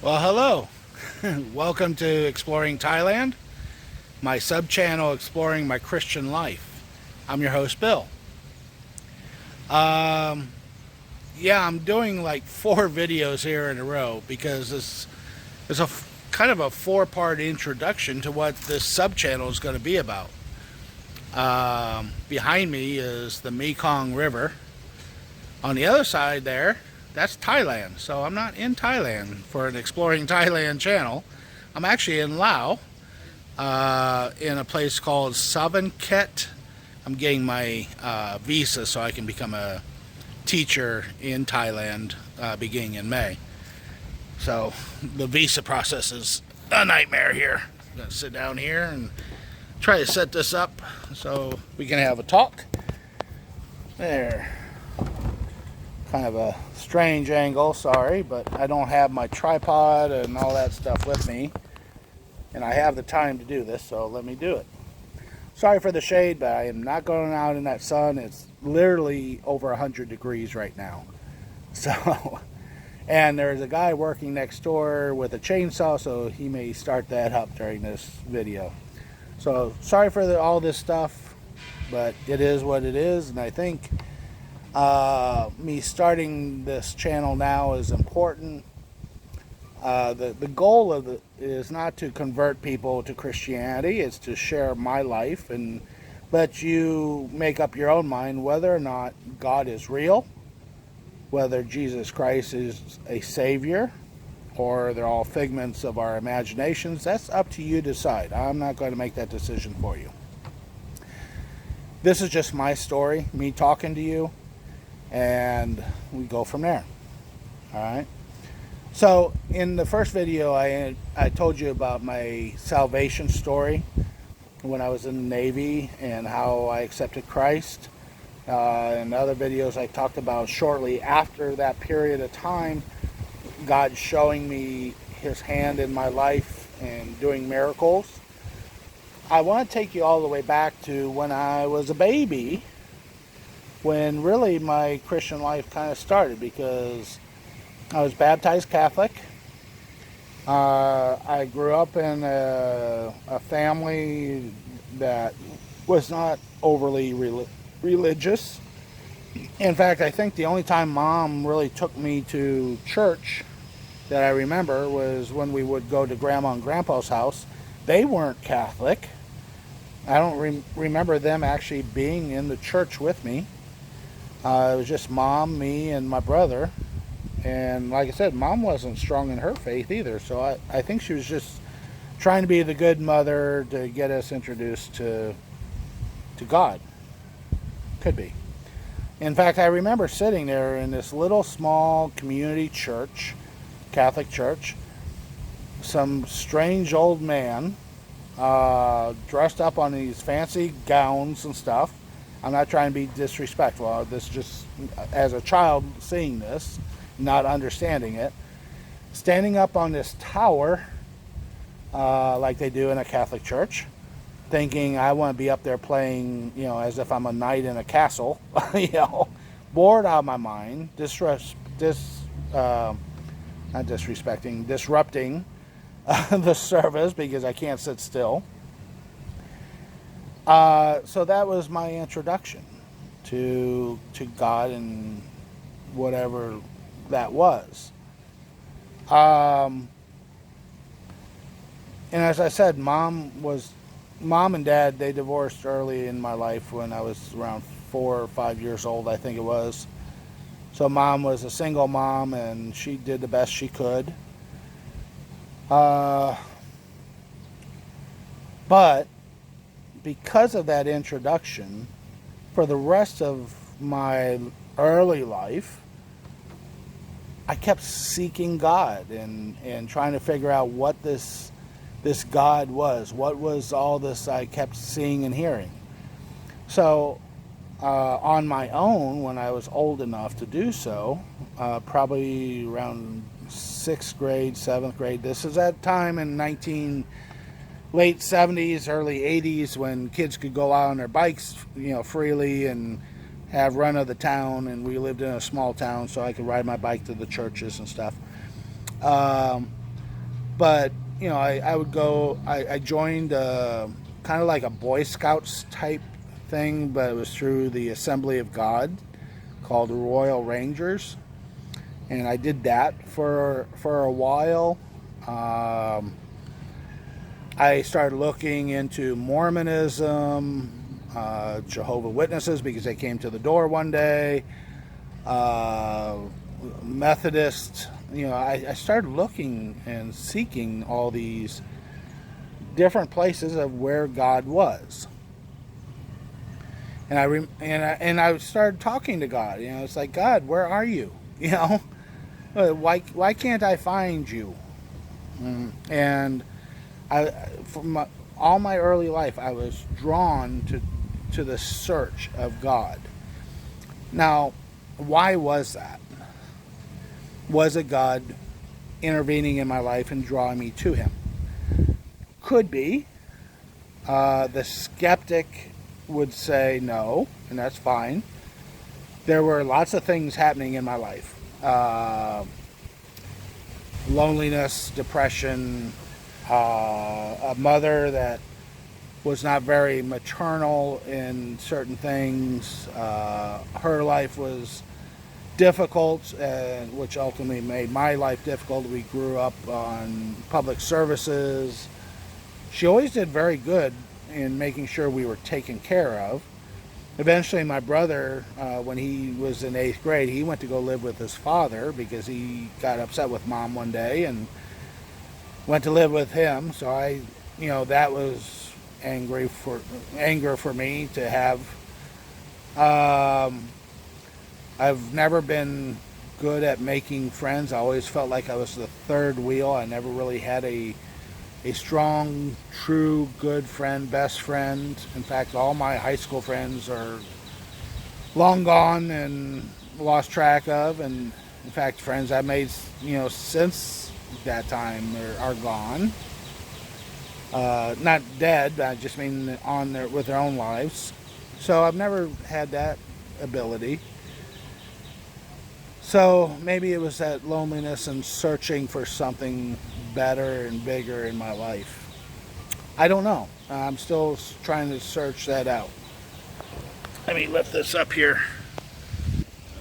Well, hello. Welcome to Exploring Thailand, my sub-channel exploring my Christian life. I'm your host, Bill. Um, yeah, I'm doing like 4 videos here in a row because this is kind of a 4-part introduction to what this sub-channel is going to be about. Behind me is the Mekong River. On the other side there, that's Thailand. So I'm not in Thailand for an Exploring Thailand channel. I'm actually in Laos, in a place called Savanket. I'm getting my visa so I can become a teacher in Thailand beginning in May. So the visa process is a nightmare here. I'm going to sit down here and try to set this up so we can have a talk. There. Kind of a strange angle, sorry, but I don't have my tripod and all that stuff with me. And I have the time to do this, so let me do it. Sorry for the shade, but I am not going out in that sun. It's literally over 100 degrees right now. So, and there's a guy working next door with a chainsaw, so he may start that up during this video. So, sorry for all this stuff, but it is what it is, and I think me starting this channel now is important. The goal of it is not to convert people to Christianity. It's to share my life and let you make up your own mind whether or not God is real, whether Jesus Christ is a savior, or they're all figments of our imaginations. That's up to you to decide. I'm not going to make that decision for you. This is just my story, me talking to you, and we go from there. All right. So in the first video, I told you about my salvation story when I was in the Navy and how I accepted Christ. In other videos, I talked about shortly after that period of time, God showing me His hand in my life and doing miracles. I want to take you all the way back to when I was a baby, when really my Christian life kind of started, because I was baptized Catholic. I grew up in a family that was not overly religious. In fact, I think the only time Mom really took me to church that I remember was when we would go to Grandma and Grandpa's house. They weren't Catholic. I don't remember them actually being in the church with me. It was just Mom, me, and my brother. And like I said, Mom wasn't strong in her faith either. So I think she was just trying to be the good mother to get us introduced to God. Could be. In fact, I remember sitting there in this little small community church, Catholic church. Some strange old man dressed up on these fancy gowns and stuff. I'm not trying to be disrespectful. This just, as a child seeing this, not understanding it, standing up on this tower, like they do in a Catholic church, thinking I want to be up there playing, as if I'm a knight in a castle, bored out of my mind, disrupting the service because I can't sit still. So that was my introduction to God and whatever that was. And as I said, Mom and Dad, they divorced early in my life when I was around 4 or 5 years old, I think it was. So Mom was a single mom, and she did the best she could. But because of that introduction, for the rest of my early life, I kept seeking God and trying to figure out what this God was. What was all this I kept seeing and hearing? So on my own, when I was old enough to do so, probably around 6th grade, 7th grade, this is that time in late 70s, early 80s, when kids could go out on their bikes, freely and have run of the town, and we lived in a small town, so I could ride my bike to the churches and stuff. But you know, I would go. I joined kind of like a Boy Scouts type thing, but it was through the Assembly of God, called the Royal Rangers, and I did that for a while. Um, I started looking into Mormonism, Jehovah Witnesses, because they came to the door one day. Uh, Methodist. You know, I started looking and seeking all these different places of where God was, and I started talking to God. You know, it's like, God, where are you? You know, why can't I find you? And I, all my early life, I was drawn to the search of God. Now, why was that? Was it God intervening in my life and drawing me to Him? Could be. The skeptic would say no, and that's fine. There were lots of things happening in my life. Loneliness, depression, a mother that was not very maternal in certain things. Her life was difficult, which ultimately made my life difficult. We grew up on public services. She always did very good in making sure we were taken care of. Eventually, my brother, when he was in 8th grade, he went to go live with his father because he got upset with mom one day and went to live with him. So that was anger for me to have. I've never been good at making friends. I always felt like I was the third wheel. I never really had a strong, true, good friend, best friend. In fact, all my high school friends are long gone and lost track of. And in fact, friends I made, since that time are gone. Not dead, I just mean with their own lives. So I've never had that ability. So maybe it was that loneliness and searching for something better and bigger in my life. I don't know. I'm still trying to search that out. Let me lift this up here.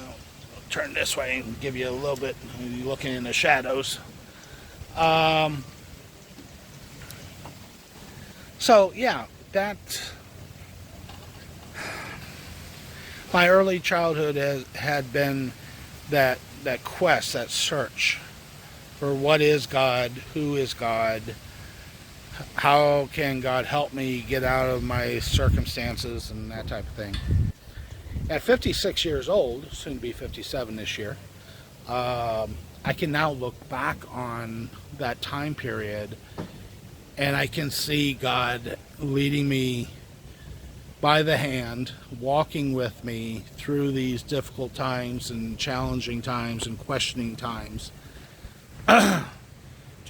I'll turn this way and give you a little bit. You're looking in the shadows. So yeah, my early childhood had been that quest, that search for what is God, who is God, how can God help me get out of my circumstances and that type of thing. At 56 years old, soon to be 57 this year, I can now look back on that time period and I can see God leading me by the hand, walking with me through these difficult times and challenging times and questioning times to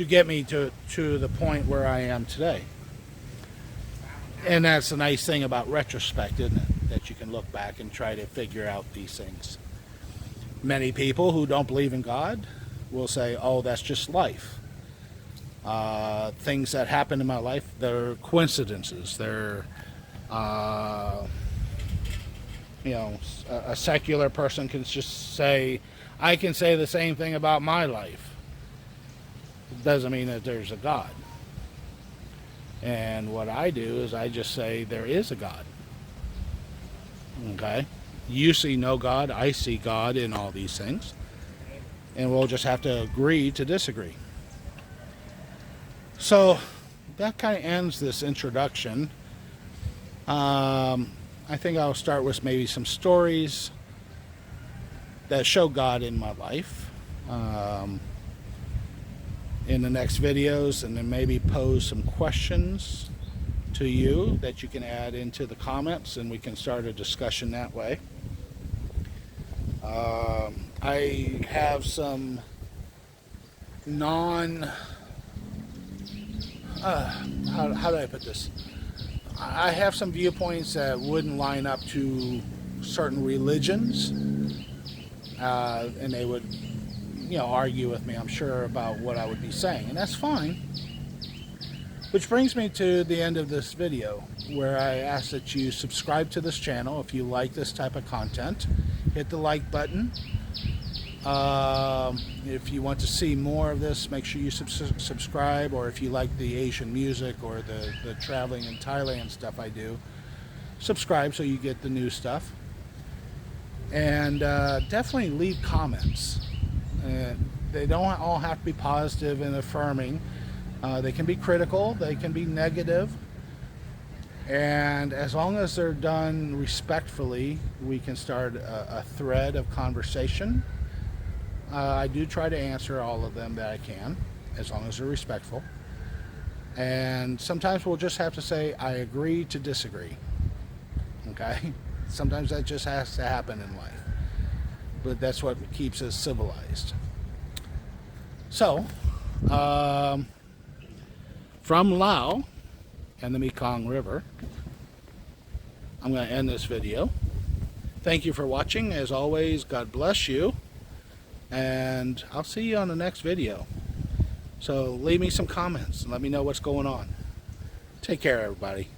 get me to the point where I am today. And that's the nice thing about retrospect, isn't it? That you can look back and try to figure out these things. Many people who don't believe in God will say, oh, that's just life. Things that happen in my life, they're coincidences. They're a secular person can just say, I can say the same thing about my life. It doesn't mean that there's a God. And what I do is I just say there is a God. Okay? You see no God, I see God in all these things. And we'll just have to agree to disagree. So that kind of ends this introduction. I think I'll start with maybe some stories that show God in my life in the next videos, and then maybe pose some questions to you that you can add into the comments, and we can start a discussion that way. I have some how do I put this? I have some viewpoints that wouldn't line up to certain religions, and they would argue with me, I'm sure, about what I would be saying, and that's fine. Which brings me to the end of this video, where I ask that you subscribe to this channel if you like this type of content. Hit the like button. If you want to see more of this, make sure you subscribe, or if you like the Asian music or the traveling in Thailand stuff I do, subscribe so you get the new stuff. And definitely leave comments. They don't all have to be positive and affirming. They can be critical, they can be negative, and as long as they're done respectfully, we can start a thread of conversation. I do try to answer all of them that I can, as long as they're respectful. And sometimes we'll just have to say, I agree to disagree. Okay? Sometimes that just has to happen in life. But that's what keeps us civilized. So, from Laos and the Mekong River, I'm going to end this video. Thank you for watching. As always, God bless you. And I'll see you on the next video. So leave me some comments and let me know what's going on. Take care, everybody.